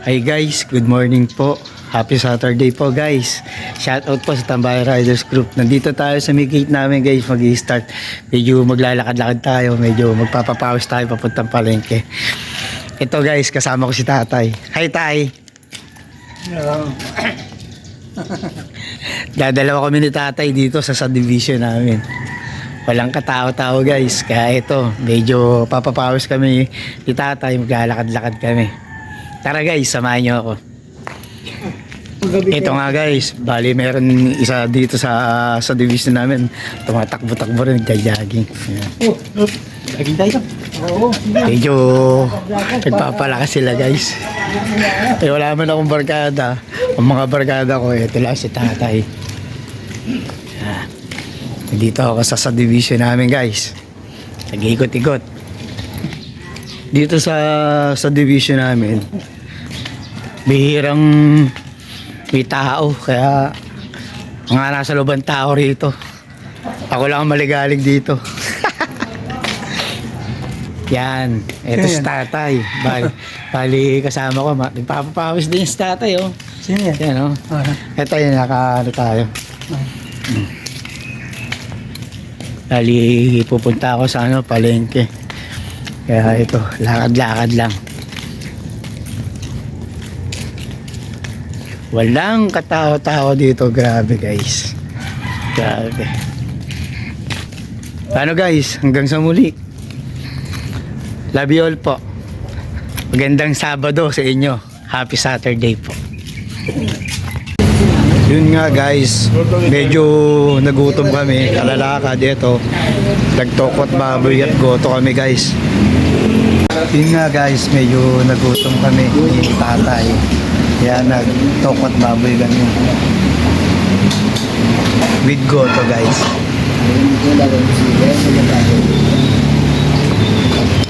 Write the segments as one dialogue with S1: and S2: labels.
S1: Hi guys, good morning po. Happy Saturday po guys. Shout out po sa Tambay Riders Group. Nandito tayo sa may gate namin guys, mag-i-start. Medyo maglalakad-lakad tayo, medyo magpapapawis tayo papuntang palengke. Ito guys, kasama ko si Tatay. Hi Tay!
S2: Hello.
S1: Dadalawa kami ni Tatay dito sa subdivision namin. Walang katao-tao guys. Kaya ito, medyo papapawis kami ni Tatay, maglalakad-lakad kami. Tara guys, samahan nyo ako. Ito nga guys, bali meron isa dito sa division namin. Tumatakbo-takbo rin, jogging. Jogging tayo.
S2: Oo.
S1: Medyo nagpapalakas sila guys. Eh wala man akong barkada. Ang mga barkada ko, ito lang si Tatay. Dito ako sa division namin guys. Nag-ikot-ikot. Dito sa division namin, bihirang may tao, kaya mga nasa looban tao rito. Ako lang ang maligalig dito. Yan, eto si Tatay. Bali kasama ko, nagpapapawis din si Tatay oh.
S2: Sino yan?
S1: Yan oh. Eto yun, nakaano tayo. Bali pupunta ako sa palengke. Kaya ito, lakad-lakad lang. Walang katao-tao dito. Grabe guys. Grabe. Paano guys? Hanggang sa muli. Love you all po. Magandang Sabado sa inyo. Happy Saturday po. Yun nga guys, medyo nagutom kami. Kalalakad ito. Nagtokot baboy at goto kami guys. Yun nga guys, medyo nagutom kami ni Tatay. Kaya nagtokot baboy ganyan. With goto guys.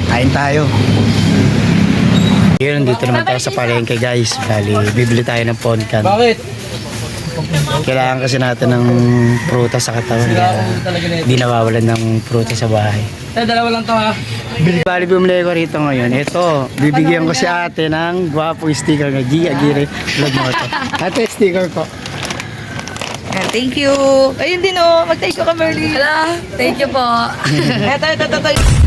S1: Kain tayo. Yun, dito naman tayo sa palengke guys. Bali, bibili tayo ng ponkan.
S2: Bakit?
S1: Kailangan kasi natin ng prutas sa katawan. Kaya di nawawalan ng prutas sa bahay.
S2: Dalawa lang to ha.
S1: Bali, bumili ko rito ngayon. Ito, bibigyan ko si ate ng gwapong sticker na Gia Aguirre Vlog Moto. Ate, sticker ko.
S3: Thank you. Ayun din oh. Mag-thank you ka, Merly.
S4: Hello, thank you po.
S3: Ito.